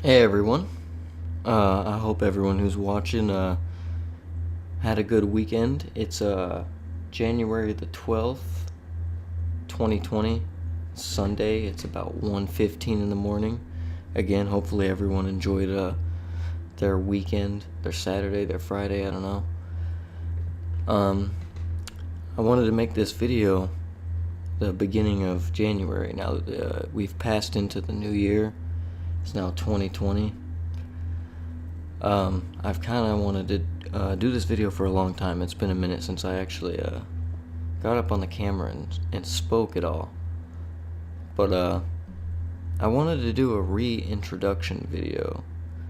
Hey everyone. I hope everyone who's watching had a good weekend. It's January the 12th, 2020, Sunday. It's about 1:15 in the morning. Again, hopefully everyone enjoyed their weekend, their Saturday, their Friday, I don't know. I wanted to make this video the beginning of January. Now that we've passed into the new year. It's now 2020. I've kind of wanted to do this video for a long time. It's been a minute since I actually got up on the camera and spoke at all. But I wanted to do a reintroduction video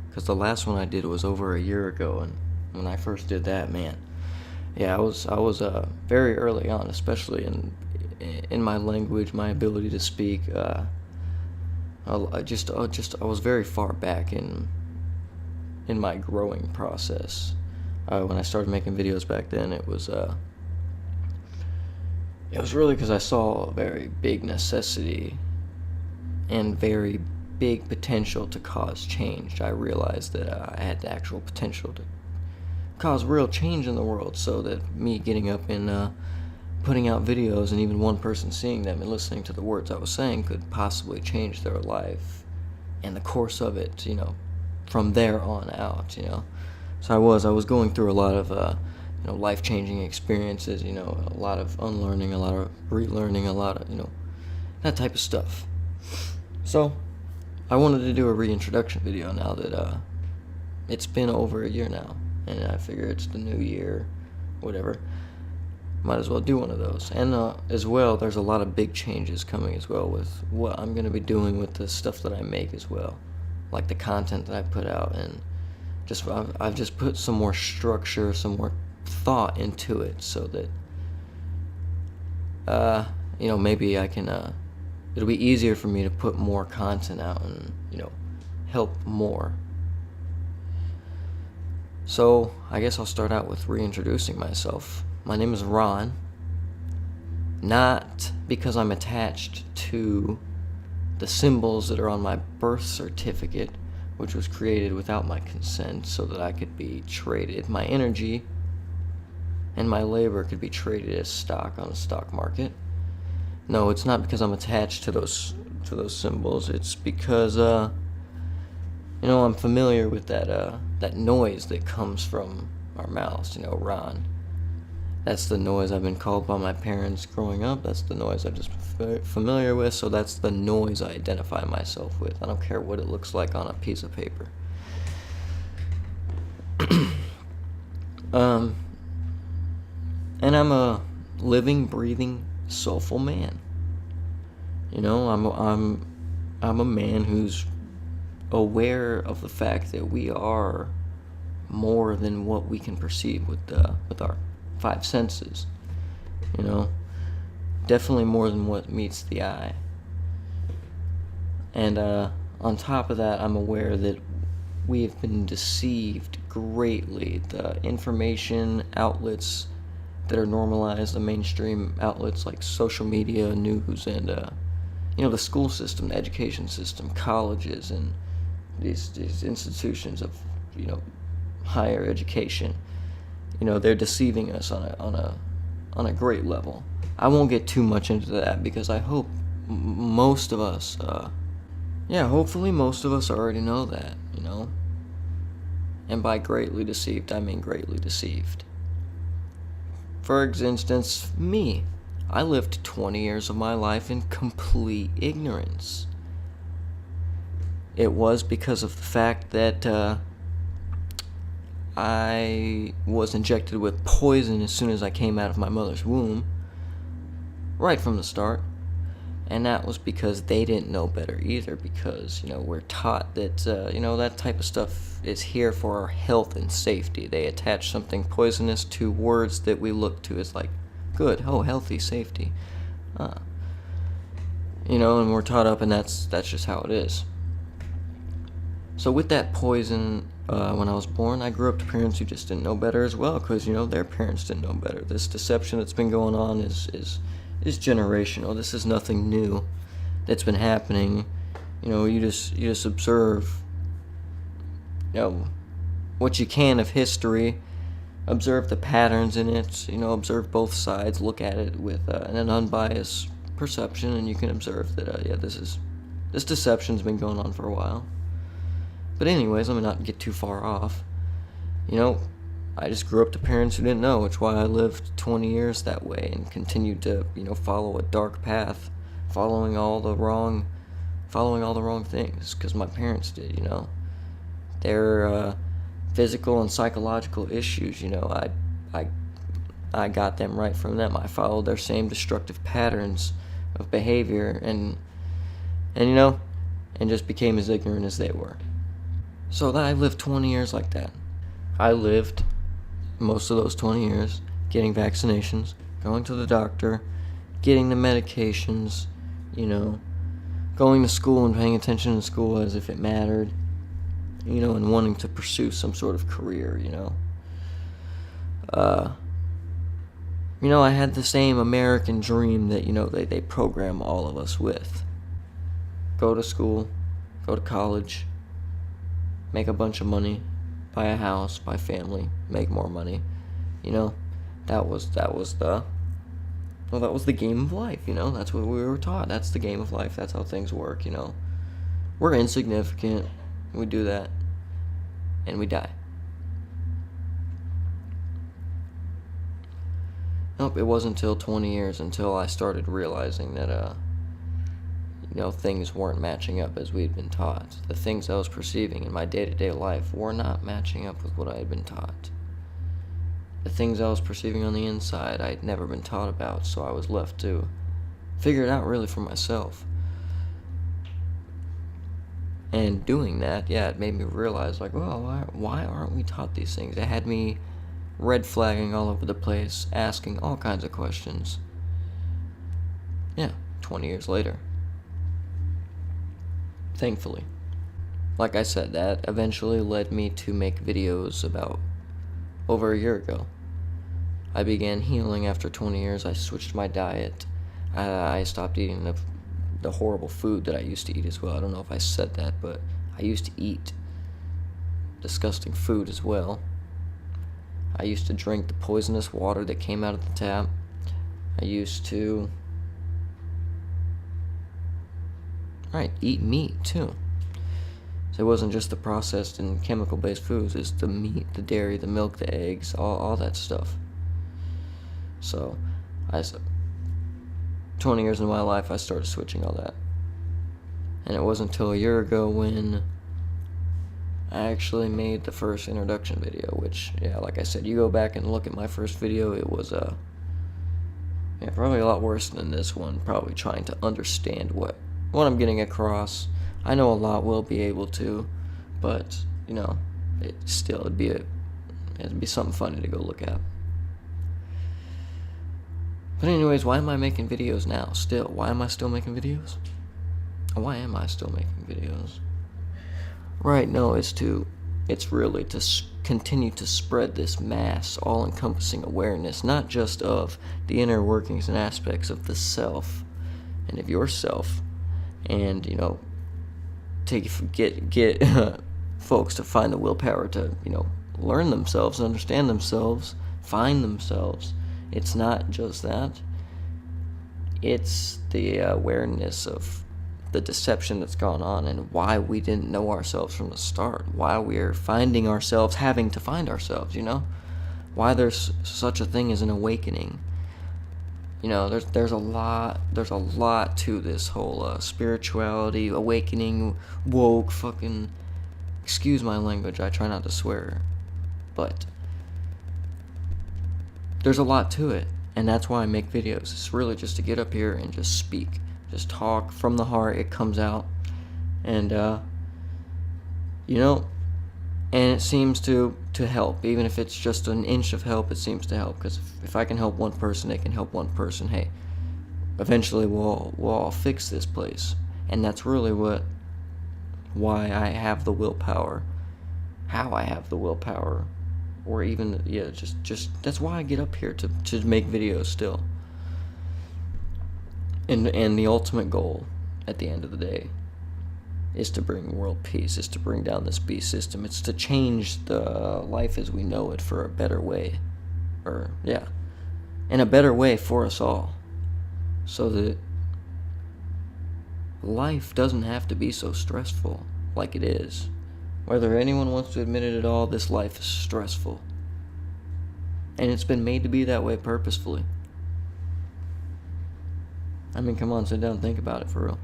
because the last one I did was over a year ago, and when I first did that, man, yeah, I was very early on, especially in my language, my ability to speak. I was very far back in my growing process. When I started making videos back then, it was really because I saw a very big necessity and very big potential to cause change. I realized that I had the actual potential to cause real change in the world, so that me getting up and putting out videos and even one person seeing them and listening to the words I was saying could possibly change their life and the course of it, from there on out, So I was going through a lot of, life-changing experiences, a lot of unlearning, a lot of relearning, a lot of, that type of stuff. So I wanted to do a reintroduction video now that it's been over a year now, and I figure it's the new year, whatever. Might as well do one of those. And as well, there's a lot of big changes coming as well with what I'm going to be doing with the stuff that I make as well, like the content that I put out, and I've just put some more structure, some more thought into it, so that maybe I can it'll be easier for me to put more content out and help more. So I guess I'll start out with reintroducing myself. My name is Ron, not because I'm attached to the symbols that are on my birth certificate, which was created without my consent so that I could be traded. My energy and my labor could be traded as stock on the stock market. No, it's not because I'm attached to those symbols. It's because I'm familiar with that noise that comes from our mouths. Ron. That's the noise I've been called by my parents growing up. That's the noise I'm just familiar with, so that's the noise I identify myself with. I don't care what it looks like on a piece of paper. And I'm a living, breathing, soulful man. I'm a man who's aware of the fact that we are more than what we can perceive with our five senses. Definitely more than what meets the eye. And on top of that, I'm aware that we have been deceived greatly. The information outlets that are normalized, the mainstream outlets like social media, news, and the school system, the education system, colleges, and these institutions of higher education. They're deceiving us on a great level. I won't get too much into that because I hope most of us, hopefully most of us already know that, And by greatly deceived, I mean greatly deceived. For instance, me. I lived 20 years of my life in complete ignorance. It was because of the fact that I was injected with poison as soon as I came out of my mother's womb, right from the start. And that was because they didn't know better either, because, we're taught that, that type of stuff is here for our health and safety. They attach something poisonous to words that we look to as like, good, healthy, safety. And we're taught up, and that's just how it is. So with that poison, when I was born, I grew up to parents who just didn't know better as well, because, their parents didn't know better. This deception that's been going on is generational. This is nothing new that's been happening. You just observe what you can of history, observe the patterns in it, observe both sides, look at it with an unbiased perception, and you can observe that, this deception's been going on for a while. But anyways, let me not get too far off. I just grew up to parents who didn't know, which is why I lived 20 years that way and continued to, follow a dark path, following all the wrong things, because my parents did, Their physical and psychological issues, I got them right from them. I followed their same destructive patterns of behavior and just became as ignorant as they were. So I lived 20 years like that. I lived most of those 20 years getting vaccinations, going to the doctor, getting the medications, going to school and paying attention to school as if it mattered, and wanting to pursue some sort of career, I had the same American dream that, they program all of us with. Go to school, go to college, make a bunch of money, buy a house, buy family, make more money. That was the game of life, That's what we were taught. That's the game of life. That's how things work, We're insignificant. We do that. And we die. Nope, it wasn't until 20 years until I started realizing that, things weren't matching up as we'd been taught. The things I was perceiving in my day-to-day life were not matching up with what I had been taught. The things I was perceiving on the inside I'd never been taught about, so I was left to figure it out really for myself. And doing that, it made me realize, why aren't we taught these things? It had me red flagging all over the place, asking all kinds of questions. 20 years later. Thankfully. Like I said, that eventually led me to make videos about over a year ago. I began healing after 20 years. I switched my diet. I stopped eating the horrible food that I used to eat as well. I don't know if I said that, but I used to eat disgusting food as well. I used to drink the poisonous water that came out of the tap. I used to eat meat too. So it wasn't just the processed and chemical-based foods, it's the meat, the dairy, the milk, the eggs, all that stuff. So, 20 years into my life, I started switching all that. And it wasn't until a year ago when I actually made the first introduction video, which, like I said, you go back and look at my first video, it was, probably a lot worse than this one, probably trying to understand what I'm getting across. I know a lot will be able to, but, it'd be something funny to go look at. But anyways, why am I making videos now still? Why am I still making videos? Why am I still making videos? Right, no, it's really to continue to spread this mass, all-encompassing awareness, not just of the inner workings and aspects of the self and of yourself, and, get folks to find the willpower to, learn themselves, understand themselves, find themselves. It's not just that. It's the awareness of the deception that's gone on and why we didn't know ourselves from the start. Why we're finding ourselves, having to find ourselves, Why there's such a thing as an awakening. There's a lot to this whole spirituality, awakening, woke, fucking, excuse my language, I try not to swear, but there's a lot to it, and that's why I make videos. It's really just to get up here and just speak, just talk from the heart. It comes out, and and it seems to help. Even if it's just an inch of help, it seems to help, because if I can help one person, it can help one person. Hey, eventually we'll all fix this place, and that's really why I have the willpower, how I have the willpower, or even, just that's why I get up here to make videos still. And the ultimate goal at the end of the day is to bring world peace, is to bring down this beast system. It's to change the life as we know it for a better way. In a better way for us all. So that life doesn't have to be so stressful like it is. Whether anyone wants to admit it at all, this life is stressful. And it's been made to be that way purposefully. I mean, come on, sit down and think about it for real.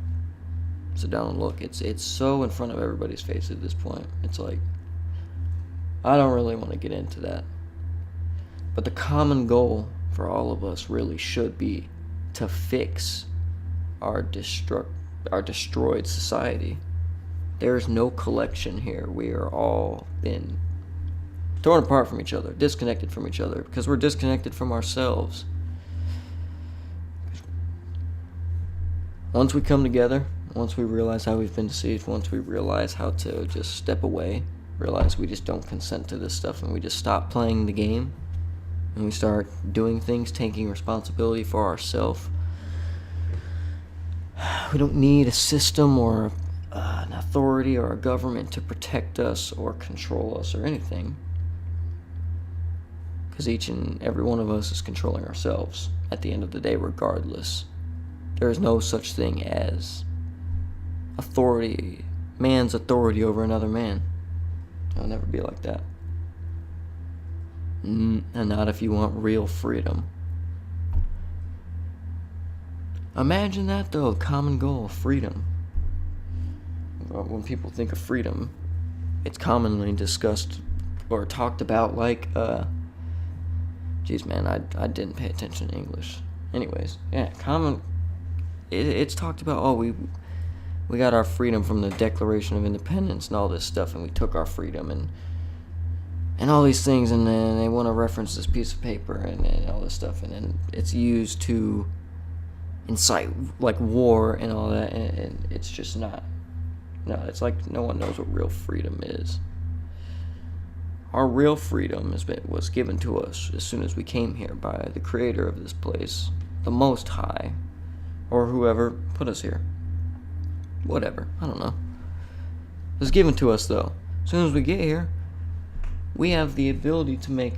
Sit down and look. It's so in front of everybody's face at this point. It's like, I don't really want to get into that. But the common goal for all of us really should be to fix our destroyed society. There is no collection here. We are all been torn apart from each other, disconnected from each other, because we're disconnected from ourselves. Once we come together, once we realize how we've been deceived, once we realize how to just step away, realize we just don't consent to this stuff, and we just stop playing the game, and we start doing things, taking responsibility for ourselves. We don't need a system or an authority or a government to protect us or control us or anything. Because each and every one of us is controlling ourselves at the end of the day, regardless. There is no such thing as authority, man's authority over another man. It'll never be like that. And not if you want real freedom. Imagine that though, common goal, freedom. When people think of freedom, it's commonly discussed or talked about like, geez man, I didn't pay attention to English. Anyways, yeah, it's talked about, oh, we got our freedom from the Declaration of Independence and all this stuff, and we took our freedom and all these things, and then they want to reference this piece of paper and all this stuff, and then it's used to incite like war and all that, and it's just not. No, it's like no one knows what real freedom is. Our real freedom was given to us as soon as we came here by the creator of this place, the Most High, or whoever put us here. Whatever, I don't know. It was given to us though. As soon as we get here, we have the ability to make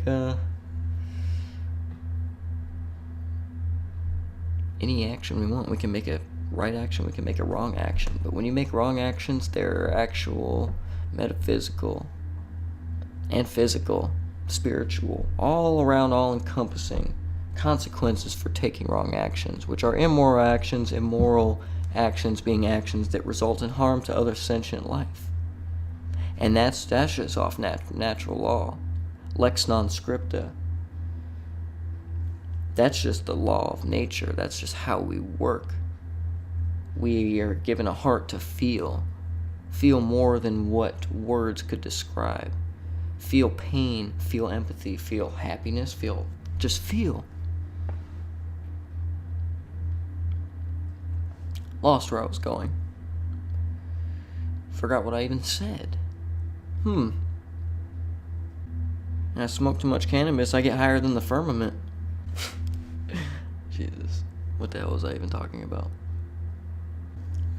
any action we want. We can make a right action, we can make a wrong action. But when you make wrong actions, there are actual metaphysical and physical, spiritual, all around, all encompassing consequences for taking wrong actions, which are immoral actions being actions that result in harm to other sentient life. And that's just off natural law. Lex non scripta. That's just the law of nature. That's just how we work. We are given a heart to feel more than what words could describe. Feel pain, feel empathy, feel happiness, just feel. Lost where I was going. Forgot what I even said. And I smoke too much cannabis, I get higher than the firmament. Jesus, what the hell was I even talking about?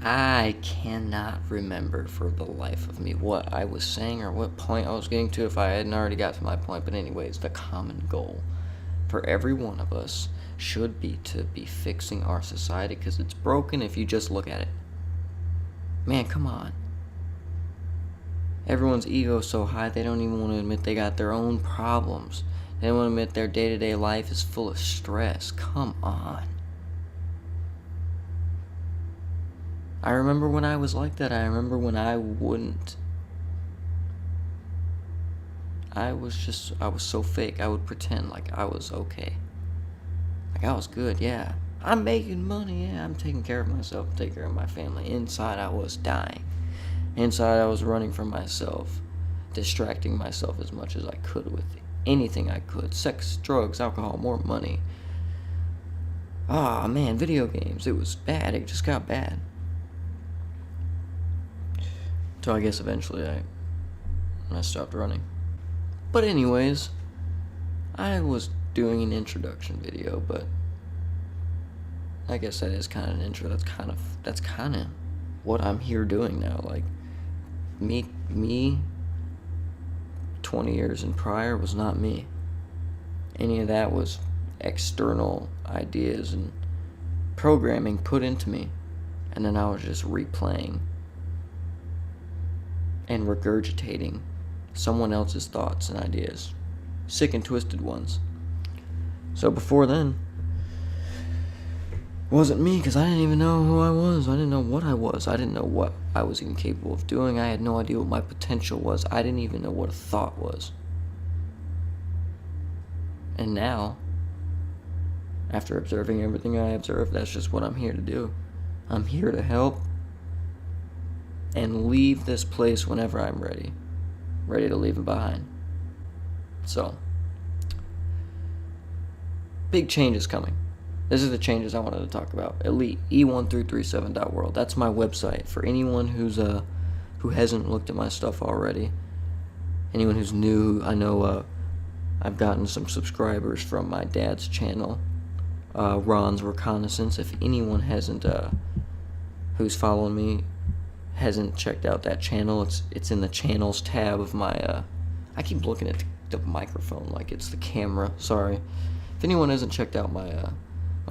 I cannot remember for the life of me what I was saying or what point I was getting to if I hadn't already got to my point. But anyways, the common goal for every one of us should be to be fixing our society, because it's broken if you just look at it. Man, come on. Everyone's ego is so high they don't even want to admit they got their own problems. They don't want to admit their day-to-day life is full of stress. Come on. I remember when I was like that. I remember when I wouldn't. I was so fake. I would pretend like I was okay. Like I was good, yeah. I'm making money, yeah. I'm taking care of myself, taking care of my family. Inside I was dying. Inside I was running from myself, distracting myself as much as I could with anything I could. Sex, drugs, alcohol, more money. Ah, man, video games. It was bad. It just got bad. So I guess eventually I stopped running. But anyways, I was doing an introduction video, but I guess that is kind of an intro. That's kind of what I'm here doing now. Like, me 20 years and prior was not me. Any of that was external ideas and programming put into me, and then I was just replaying and regurgitating someone else's thoughts and ideas, sick and twisted ones. So before then, it wasn't me, because I didn't even know who I was. I didn't know what I was. I didn't know what I was even capable of doing. I had no idea what my potential was. I didn't even know what a thought was. And now, after observing everything I observed, that's just what I'm here to do. I'm here to help and leave this place whenever I'm ready to leave it behind. So, big changes coming. This is the changes I wanted to talk about. Elite E1337.world. That's my website for anyone who hasn't looked at my stuff already. Anyone who's new. I know I've gotten some subscribers from my dad's channel, Ron's Reconnaissance. If anyone hasn't, who's following me, hasn't checked out that channel, it's in the channels tab of my, I keep looking at the microphone like it's the camera, sorry. If anyone hasn't checked out my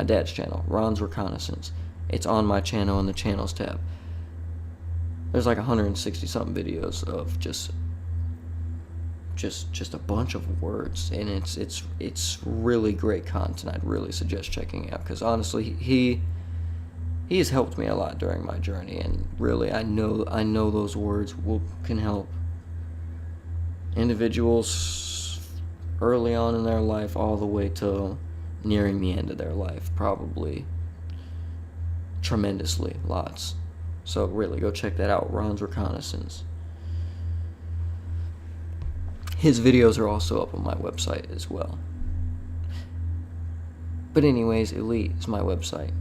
dad's channel, Ron's Reconnaissance, it's on my channel in the channels tab. There's like 160 something videos of just a bunch of words, and it's really great content. I'd really suggest checking it out, because honestly, he has helped me a lot during my journey, and really I know those words can help individuals early on in their life all the way to nearing the end of their life, probably tremendously, lots. So really, go check that out, Ron's Reconnaissance. His videos are also up on my website as well. But anyways, Elite is my website.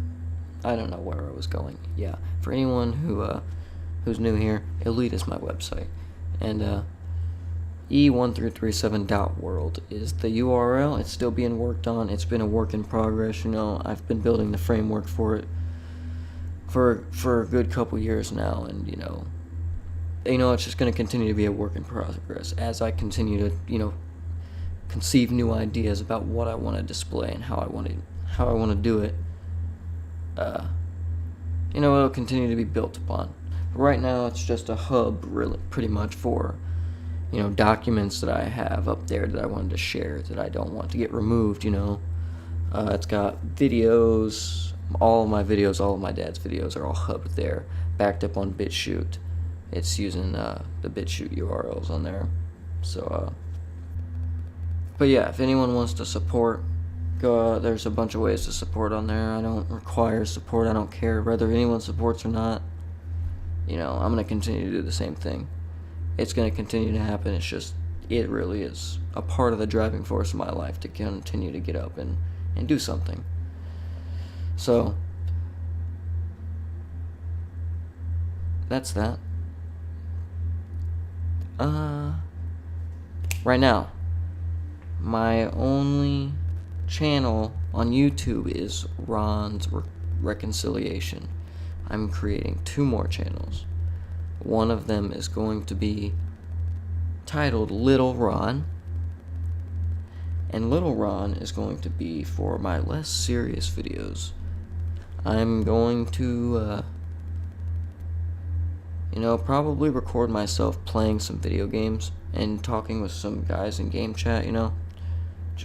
I don't know where I was going. Yeah, for anyone who's new here, Elite is my website. And E1337.world is the URL. It's still being worked on. It's been a work in progress, I've been building the framework for it for a good couple years now, and it's just going to continue to be a work in progress as I continue to, conceive new ideas about what I want to display and how I want to do it. It'll continue to be built upon. Right now, it's just a hub, really, pretty much for, documents that I have up there that I wanted to share that I don't want to get removed. It's got videos. All of my dad's videos are all hubbed there, backed up on BitChute. It's using the BitChute URLs on there. So, but yeah, if anyone wants to support, go. There's a bunch of ways to support on there. I don't require support. I don't care whether anyone supports or not. I'm going to continue to do the same thing. It's going to continue to happen. It's just, it really is a part of the driving force of my life to continue to get up and do something. So, that's that. Right now, my only channel on YouTube is Ron's Reconciliation. I'm creating 2 more channels. One of them is going to be titled Little Ron, and Little Ron is going to be for my less serious videos. I'm going to probably record myself playing some video games and talking with some guys in game chat,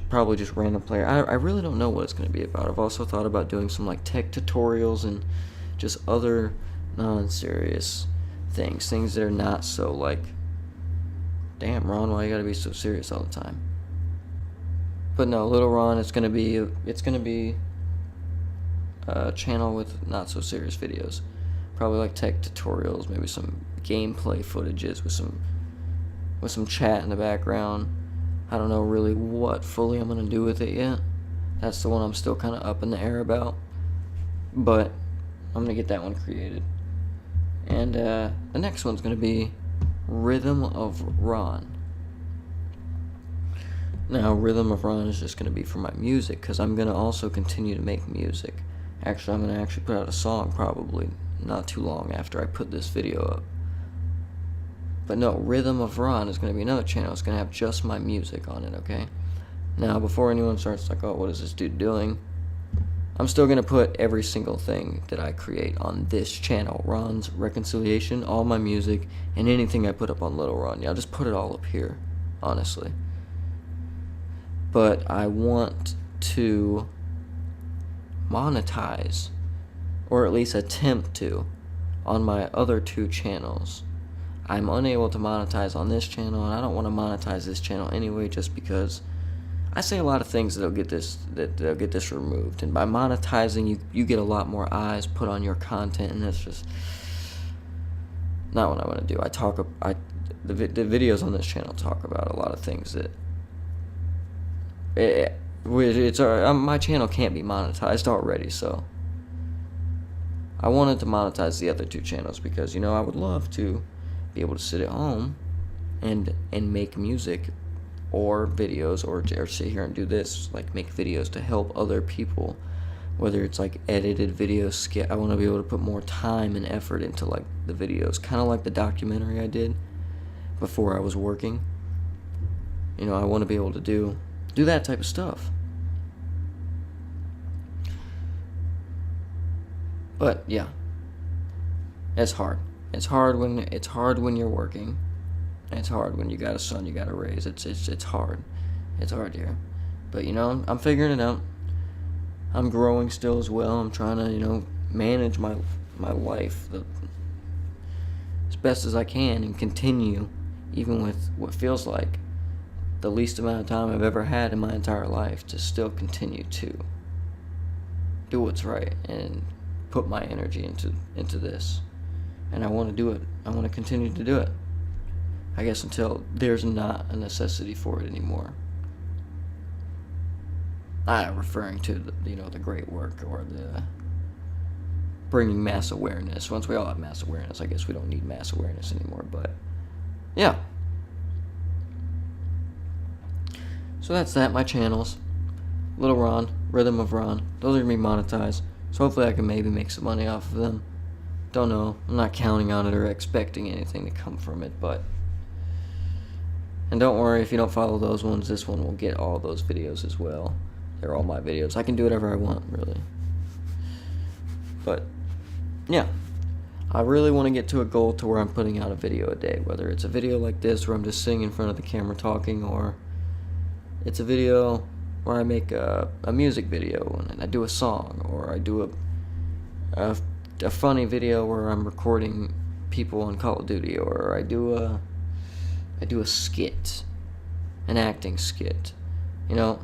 probably just random player. I really don't know what it's going to be about. I've also thought about doing some like tech tutorials and just other non-serious things that are not so like, damn Ron, why you gotta be so serious all the time? But no, Little Ron, it's gonna be a channel with not so serious videos. Probably like tech tutorials, maybe some gameplay footages with some chat in the background. I don't know really what fully I'm gonna do with it yet. That's the one I'm still kind of up in the air about. But I'm gonna get that one created. And the next one's gonna be Rhythm of Ron. Now, Rhythm of Ron is just gonna be for my music, because I'm gonna also continue to make music. Actually, I'm gonna put out a song probably not too long after I put this video up. But no, Rhythm of Ron is going to be another channel. It's going to have just my music on it, okay? Now, before anyone starts like, oh, what is this dude doing? I'm still going to put every single thing that I create on this channel. Ron's Reconciliation, all my music, and anything I put up on Little Ron. Yeah, I'll just put it all up here, honestly. But I want to monetize, or at least attempt to, on my other 2 channels. I'm unable to monetize on this channel, and I don't want to monetize this channel anyway, just because I say a lot of things that'll get this removed. And by monetizing, you get a lot more eyes put on your content, and that's just not what I want to do. The videos on this channel talk about a lot of things that my channel can't be monetized already, so I wanted to monetize the other 2 channels because, you know, I would love to be able to sit at home and make music or videos, or sit here and do this, like make videos to help other people, whether it's like edited videos. I want to be able to put more time and effort into like the videos, kind of like the documentary I did before I was working. You know, I want to be able to do that type of stuff. But yeah, it's hard. It's hard when you're working. It's hard when you got a son you gotta raise. It's hard. It's hard here. But, you know, I'm figuring it out. I'm growing still as well. I'm trying to, you know, manage my life as best as I can and continue, even with what feels like the least amount of time I've ever had in my entire life, to still continue to do what's right and put my energy into this. And I want to do it. I want to continue to do it. I guess until there's not a necessity for it anymore. Referring to the great work, or the bringing mass awareness. Once we all have mass awareness, I guess we don't need mass awareness anymore. But yeah. So that's that. My channels, Little Ron, Rhythm of Ron. Those are gonna be monetized. So hopefully I can maybe make some money off of them. Don't know. I'm not counting on it or expecting anything to come from it, but. And don't worry, if you don't follow those ones, this one will get all those videos as well. They're all my videos. I can do whatever I want, really. But, yeah. I really want to get to a goal to where I'm putting out a video a day. Whether it's a video like this where I'm just sitting in front of the camera talking, or it's a video where I make a music video and I do a song, or I do a funny video where I'm recording people on Call of Duty, or I do a skit, an acting skit. You know,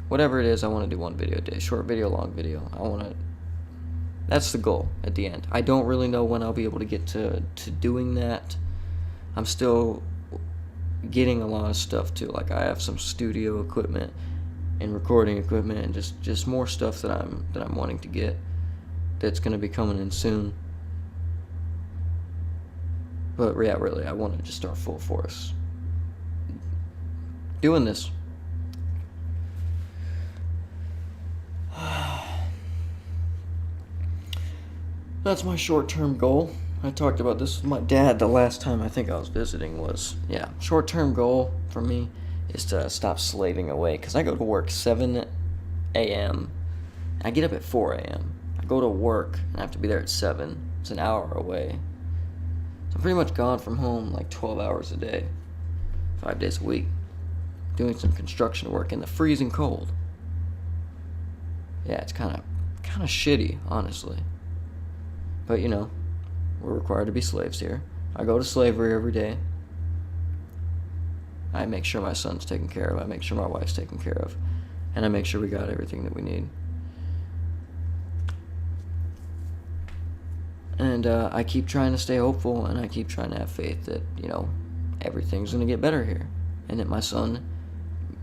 whatever it is, I want to do one video a day. Short video, long video. That's the goal at the end. I don't really know when I'll be able to get to doing that. I'm still getting a lot of stuff too. Like, I have some studio equipment and recording equipment, and just more stuff that I'm wanting to get, that's going to be coming in soon. But yeah, really, I want to just start full force doing this. That's my short-term goal. I talked about this with my dad the last time I think I was visiting. Short-term goal for me is to stop slaving away, because I go to work 7 a.m. I get up at 4 a.m. I go to work and I have to be there at 7. It's an hour away. I'm pretty much gone from home like 12 hours a day, 5 days a week, doing some construction work in the freezing cold. Yeah, it's kind of shitty, honestly. But, you know, we're required to be slaves here. I go to slavery every day. I make sure my son's taken care of. I make sure my wife's taken care of. And I make sure we got everything that we need. And I keep trying to stay hopeful, and I keep trying to have faith that, you know, everything's going to get better here. And that my son,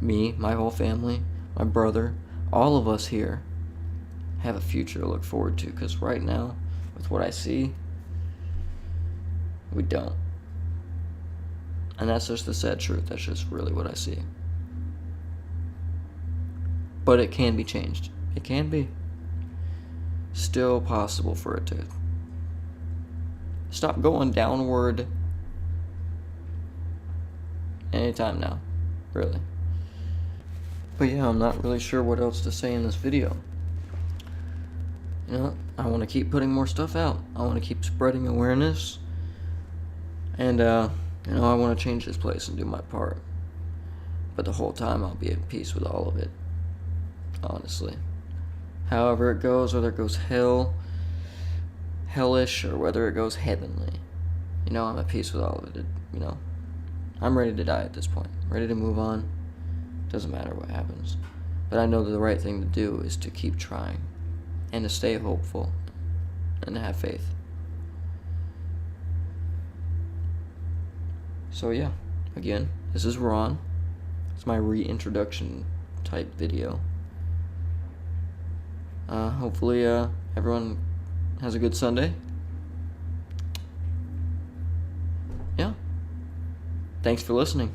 me, my whole family, my brother, all of us here have a future to look forward to. Because right now, with what I see, we don't. And that's just the sad truth. That's just really what I see. But it can be changed. It can be. Still possible for it stop going downward anytime now, really. But yeah, I'm not really sure what else to say in this video. You know, I want to keep putting more stuff out. I want to keep spreading awareness. And, you know, I want to change this place and do my part. But the whole time I'll be at peace with all of it. Honestly. However it goes, whether it goes hellish, or whether it goes heavenly. You know, I'm at peace with all of it. You know, I'm ready to die at this point. Ready to move on. Doesn't matter what happens. But I know that the right thing to do is to keep trying. And to stay hopeful. And to have faith. So yeah, again, this is Ron. It's my reintroduction type video. Hopefully everyone has a good Sunday. Yeah. Thanks for listening.